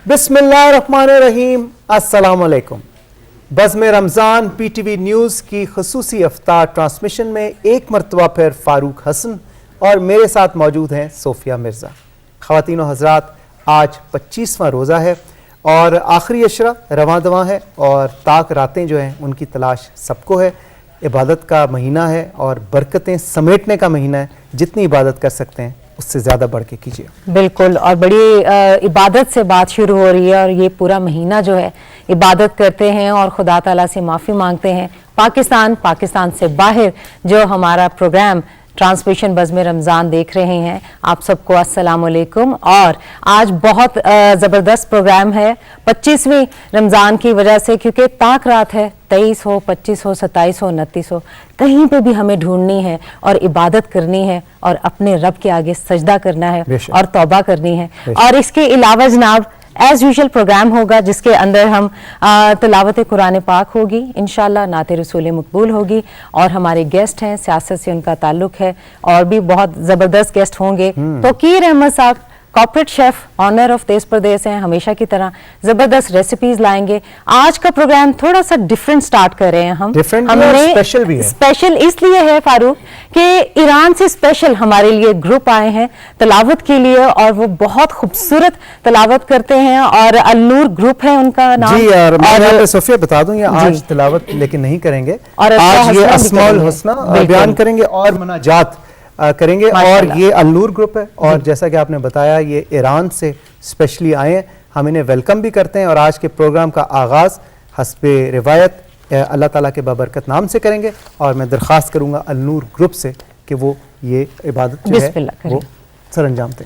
बिस्मिल्लाहिर्रहमानिर्रहीम, अस्सलामुअलैकुम। बज़्म Ramzan PTV news की खसूसी अफ्तार ट्रांसमिशन में एक मरतबा फिर फ़ारूक हसन और मेरे साथ मौजूद हैं सोफिया मिर्ज़ा। ख़वातीन व हज़रात, आज 25वां रोज़ा है और आखिरी अशरा रवां दवां है और ताक रातें जो हैं उनकी तलाश सबको है। इबादत का महीना है और बरकतें समेटने का महीना है। जितनी इबादत कर सकते हैं उससे ज़्यादा बढ़ के कीजिए। बिल्कुल, और बड़ी इबादत से बात शुरू हो रही है और ये पूरा महीना जो है इबादत करते हैं और खुदा ताला से माफ़ी मांगते हैं। पाकिस्तान से बाहर जो हमारा प्रोग्राम ट्रांसमिशन बज़्म रमज़ान देख रहे हैं, आप सबको अस्सलाम वालेकुम। और आज बहुत ज़बरदस्त प्रोग्राम है 25वीं रमज़ान की वजह से, क्योंकि ताक रात है। 23 हो, 25 हो, 27 हो, 29 हो, कहीं पे भी हमें ढूंढनी है और इबादत करनी है और अपने रब के आगे सजदा करना है और तौबा करनी है। और इसके अलावा जनाब एज यूजुअल प्रोग्राम होगा जिसके अंदर हम तिलावत कुरान पाक होगी, इंशाल्लाह नात रसूल मकबूल होगी और हमारे गेस्ट हैं, सियासत से उनका ताल्लुक है और भी बहुत ज़बरदस्त गेस्ट होंगे। तौकीर अहमद साहब कॉर्पोरेट शेफ ऑनर ऑफ देश प्रदेश हैं, हमेशा की तरह ज़बरदस्त रेसिपीज लाएंगे। आज का प्रोग्राम थोड़ा सा डिफरेंट स्टार्ट कर रहे हैं हम। स्पेशल भी है। स्पेशल इसलिए है फारूक कि ईरान से स्पेशल हमारे लिए ग्रुप आए हैं तलावत के लिए और वो बहुत खूबसूरत तलावत करते हैं और अल्लूर ग्रुप है उनका नाम। जी, और मैं सोफिया बता दूं, ये आज तिलावत लेकिन नहीं करेंगे, और आज ये अस्माउल हुस्ना बयान करेंगे और मनाजात करेंगे। और ये अल्लूर ग्रुप है और जैसा कि आपने बताया ये ईरान से स्पेशली आए हैं। हम इन्हें वेलकम भी करते हैं और आज के प्रोग्राम का आगाज़ हस्बे रिवायत अल्लाह ताला के बाबरकत नाम से करेंगे और मैं दरख्वास्त करूंगा अल्लूर ग्रुप से कि वो ये इबादत जो है वो सर अंजाम दें।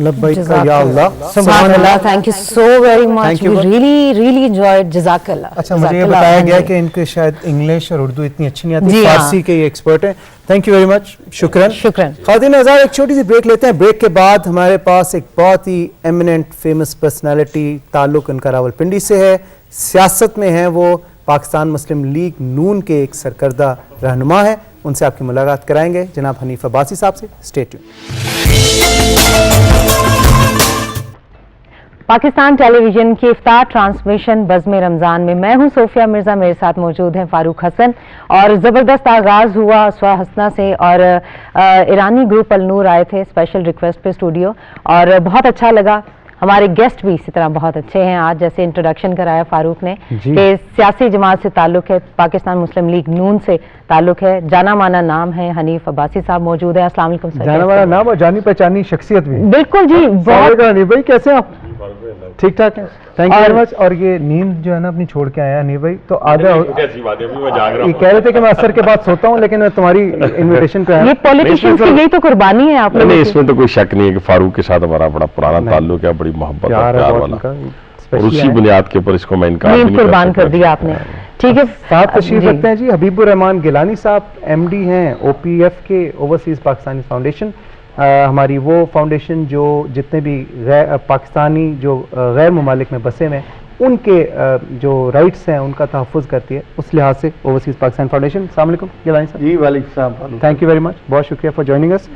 लब्बैक या अल्लाह सुभान अल्लाह thank you so very much Thank you. We really enjoyed जज़ाकल्लाह अच्छा मुझे ये बताया गया कि इनके शायद इंग्लिश और उर्दू इतनी अच्छी नहीं आती जी हाँ। फारसी के ये एक्सपर्ट हैं थैंक यू वेरी मच शुक्रन शुक्रन। ख़वातीन हज़ार एक छोटी सी ब्रेक लेते हैं ब्रेक के बाद हमारे पास एक बहुत ही एमिनेंट फेमस पर्सनालिटी ताल्लुक उनका रावलपिंडी से है सियासत में है वो पाकिस्तान मुस्लिम लीग नून के एक सरकर्दा रहनुमा है उनसे आपकी मुलाकात कराएंगे जनाब हनीफ अब्बासी साहब से स्टे ट्यून्ड। पाकिस्तान टेलीविजन की इफ्तार ट्रांसमिशन बज़्म रमज़ान में मैं हूं सोफिया मिर्ज़ा, मेरे साथ मौजूद हैं फारूक हसन और ज़बरदस्त आगाज़ हुआ स्वा हसना से और ईरानी ग्रुप अलनूर आए थे स्पेशल रिक्वेस्ट पे स्टूडियो और बहुत अच्छा लगा। हमारे गेस्ट भी इसी तरह बहुत अच्छे हैं। आज जैसे इंट्रोडक्शन कराया फारूक ने कि सियासी जमात से ताल्लुक है, पाकिस्तान मुस्लिम लीग नून से ताल्लुक है, जाना माना नाम है। हनीफ अब्बासी साहब मौजूद है। अस्सलाम वालेकुम सर। जाना माना नाम और जानी पहचानी शख्सियत भी। बिल्कुल जी बहुत हनीफ भाई कैसे आप? ठीक ठाक है थैंक यू वेरी मच। और ये नींद जो है ना अपनी छोड़ के आया हनीफ भाई तो आधा कैसी बात है अभी मैं जाग रहा हूं। ये कह रहे थे कि मैं असर के बाद सोता हूँ लेकिन मैं तुम्हारी इनविटेशन पे आया। ये पॉलिटिशियंस की यही तो कुर्बानी है आप लोगों नहीं की। इसमें तो कोई शक नहीं है कि फारूक के साथ हमारा बड़ा पुराना ताल्लुक है, बड़ी मोहब्बत और प्यार है प्यार बहुत वाला उनका, और उसी बुनियाद के ऊपर इसको मैं इनकार भी नींद नहीं कर कुर्बान सकता। कर दिया आपने। ठीक है साथ तशरीफ जी। रखते हैं जी हबीबुर रहमान गिलानी साहब एमडी हैं ओपीएफ के ओवरसीज पाकिस्तानी फाउंडेशन। हमारी वो फाउंडेशन जो जितने भी पाकिस्तानी जो गैर ममालिक में बसे में उनके जो राइट्स हैं उनका तहफ़्फ़ुज़ करती है, उस लिहाज से ओवरसीज पाकिस्तान फाउंडेशन। अस्सलाम वालेकुम गिलानी साहब। जी वालेकुम सलाम। थैंक यू वेरी मच, बहुत शुक्रिया फॉर जॉइनिंग अस।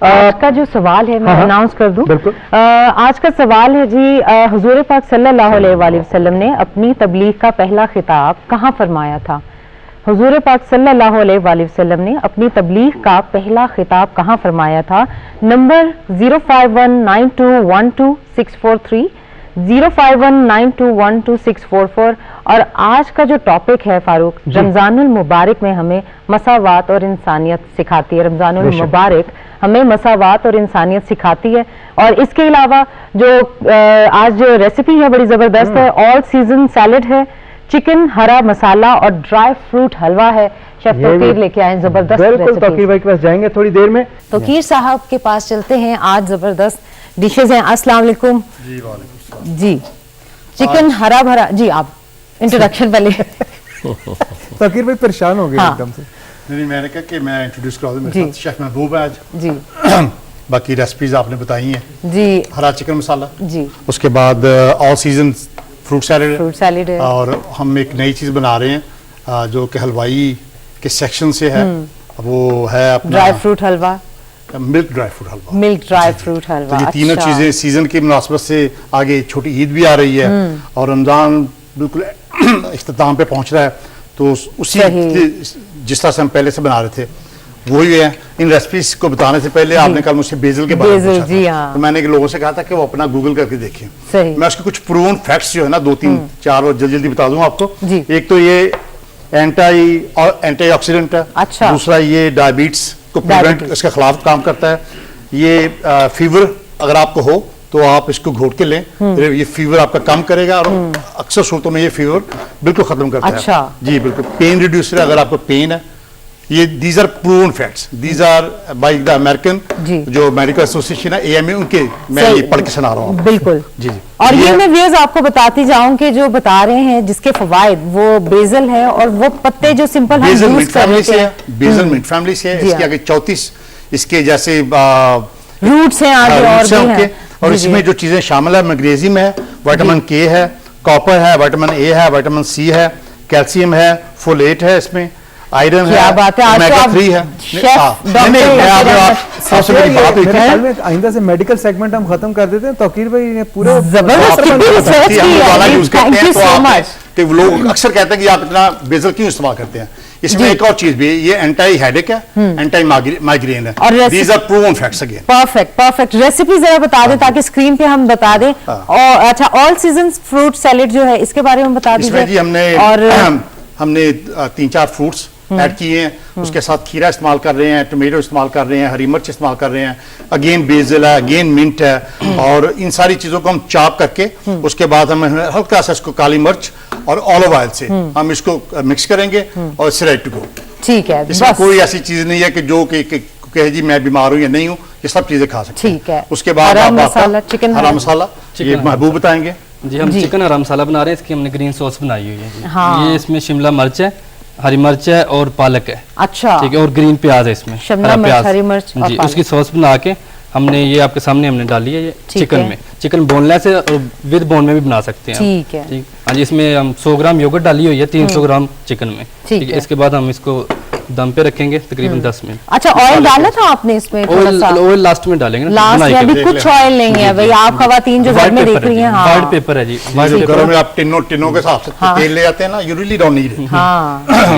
आज का जो सवाल है मैं हाँ, अनाउंस कर दूं। बिल्कुल। आज का सवाल है जी हुजूर पाक सल्लल्लाहु अलैहि वसल्लम ने अपनी तबलीग का पहला खिताब कहाँ फरमाया था? हुजूर पाक सल्लल्लाहु अलैहि वसल्लम ने अपनी तबलीग का पहला खिताब कहाँ फरमाया था? नंबर 0519212643 0519212644। और आज का जो टॉपिक है फारूक, रमजानुल मुबारक में हमें मसावात और इंसानियत सिखाती है। रमजानुल मुबारक हमें मसावात और इंसानियत सिखाती है। और इसके अलावा जो आज जो रेसिपी है बड़ी ज़बरदस्त है, ऑल सीजन सैलड है, चिकन हरा मसाला और ड्राई फ्रूट हलवा है। शेफ तौकीर लेके आए जबरदस्त बिल्कुल तौकीर भाई के पास जाएंगे थोड़ी देर में। तौकीर साहब के पास चलते हैं, आज जबरदस्त डिशेज हैं। अस्सलाम वालेकुम जी। चिकन हरा भरा जी, आप इंट्रोडक्शन पहले। तौकीर भाई परेशान हो गए एकदम से। नहीं, मैंने कहा कि मैं इंट्रोड्यूस करा दूं। मेरे साथ शेफ महबूब है आज जी। बाकी रेसिपीज आपने बताई हैं जी। हरा चिकन मसाला जी, उसके बाद ऑल सीजन फ्रूट सैलेड है। और हम एक नई चीज़ बना रहे हैं जो कि हलवाई के सेक्शन से है। वो है अपना ड्राई फ्रूट हलवा, मिल्क ड्राई फ्रूट हलवा। मिल्क ड्राई फ्रूट हलवा। तो ये तीनों चीज़ें सीजन की मुनासबत से आगे छोटी ईद भी आ रही है और रमज़ान बिल्कुल इख्तिताम पे पहुंच रहा है, तो उसी जिस तरह से हम पहले से बना रहे थे वही है। इन रेसिपीज को बताने से पहले आपने कल मुझसे बेजल के बारे में पूछा था, तो मैंने लोगों से कहा था कि वो अपना गूगल करके देखें। मैं उसके कुछ प्रूवन फैक्ट्स जो है ना 2-3-4 और जल्दी जल्दी बता दूं आपको। एक तो ये एंटीऑक्सीडेंट है। अच्छा। दूसरा ये डायबिटीज को प्रिवेंट, इसके खिलाफ काम करता है। ये फीवर अगर आपको हो तो आप इसको घोट के लें, ये फीवर आपका कम करेगा और अक्सर सूरतों में ये फीवर बिल्कुल खत्म करता है। जी बिल्कुल। पेन रिड्यूसर है, अगर आपको पेन है। ये these are proven facts, these are by the American जो मेडिकल एसोसिएशन है AMA, उनके मैं ये पढ़ के सुना रहा हूँ बिल्कुल। जी जी। और ये मैं व्यूअर्स आपको बताती जाऊं कि जो बता रहे हैं जिसके फवायद, वो बेजल है और वो पत्ते जो सिंपल हम यूज कर रहे हैं, बेजल मिंट फैमिली से है। इसके आगे 34 इसके जैसे रूट्स हैं आगे और भी हैं। और इसमें जो चीजें शामिल है, मैग्नीशियम है, विटामिन K है, कॉपर है, विटामिन A है, विटामिन C है, कैल्शियम है, फोलेट है, इसमें आयरन है, ओमेगा 3 है। आइंदा से मेडिकल सेगमेंट हम खत्म कर देते हैं। तौकीर भाई ने पूरे कि लोग अक्सर कहते हैं कि आप इतना बेजल क्यों इस्तेमाल करते हैं। इसमें एक और चीज भी है, ये एंटी हेडेक है, एंटी माइग्रेन है। These are proven facts again. Perfect recipe जरा बता दें ताकि स्क्रीन पे हम बता दें। और अच्छा, ऑल सीजन फ्रूट सैलेड जो है इसके बारे में बता दीजिए। जी हमने 3-4 फ्रूट्स ऐड किए हैं। उसके साथ खीरा इस्तेमाल कर रहे हैं, टोमेटो इस्तेमाल कर रहे हैं, हरी मिर्च इस्तेमाल कर रहे हैं, अगेन बेजल है, अगेन मिंट है। और इन सारी चीजों को हम चॉप करके उसके बाद हम हल्का सा इसको काली मिर्च और ऑलिव ऑयल से हम इसको मिक्स करेंगे और इट्स रेडी टू गो। ठीक है। इसमें कोई ऐसी चीज नहीं है कि जो कहे जी मैं बीमार हूँ या नहीं हूँ, ये सब चीजें खा सकते हैं। ठीक है। उसके बाद हरा मसाला ये महबूब बताएंगे। जी, हम चिकन हरा मसाला बना रहे हैं। इसकी हमने ग्रीन सॉस बनाई हुई है। ये इसमें शिमला मिर्च है, हरी मिर्च है और पालक है। अच्छा। ठीक है। और ग्रीन प्याज है इसमें, शिमला मिर्च, हरी मिर्च जी। उसकी सॉस बना के हमने ये आपके सामने हमने डाली है। ये चिकन में, चिकन बोनलेस है और विद बोन में भी बना सकते हैं। ठीक है। हाँ जी। इसमें हम 100 ग्राम योगर्ट डाली हुई है, 300 ग्राम चिकन में। ठीक है। इसके बाद हम इसको दम पे रखेंगे तकरीबन 10 मिनट। अच्छा, ऑयल डाला था आपने इसमें? ऑयल लास्ट में डालेंगे ना, लास्ट में अभी कुछ ऑयल नहीं है भाई। आप खवातीन जो घर में देख रही हैं, व्हाइट पेपर है जी। घरों में आप टिनों के हिसाब से तेल ले आते हैं ना, you really don't need it.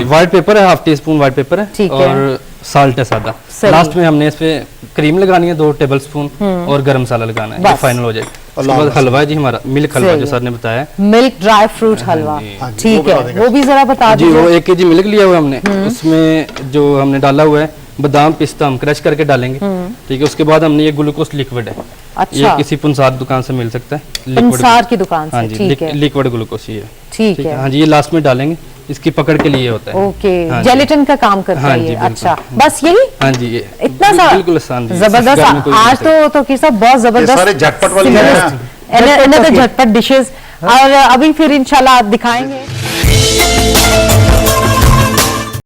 White pepper है, half teaspoon white pepper है और साल्ट है सादा। लास्ट में हमने इस पे क्रीम लगानी है 2 टेबल स्पून और गरम मसाला लगाना है, ये फाइनल हो जाए। उसके बाद हलवा है जी हमारा, मिल्क हलवा जो सर ने बताया, मिल्क ड्राई फ्रूट हलवा। ठीक है, वो भी जरा बता दीजिए। वो 1 kg मिल्क लिया हुआ हमने, उसमें जो हमने डाला हुआ है बादाम पिस्ता हम क्रश करके डालेंगे। ठीक है। उसके बाद हमने ये ग्लूकोज लिक्विड है। अच्छा। ये किसी पुंसार दुकान से मिल सकता है, पुंसार की दुकान से। हाँ जी, लिक्विड ग्लूकोज ये। ठीक है। हाँ जी, ये लास्ट में डालेंगे, इसकी पकड़ के लिए होता है। ओके। जेलेटिन का काम करता है ये। अच्छा, बस यही? हाँ जी, ये इतना सा बिल्कुल आसान, जबरदस्त। आज तो किस बहुत जबरदस्त सारे झटपट वाली झटपट डिशेज। और अभी फिर इंशाल्लाह दिखाएंगे।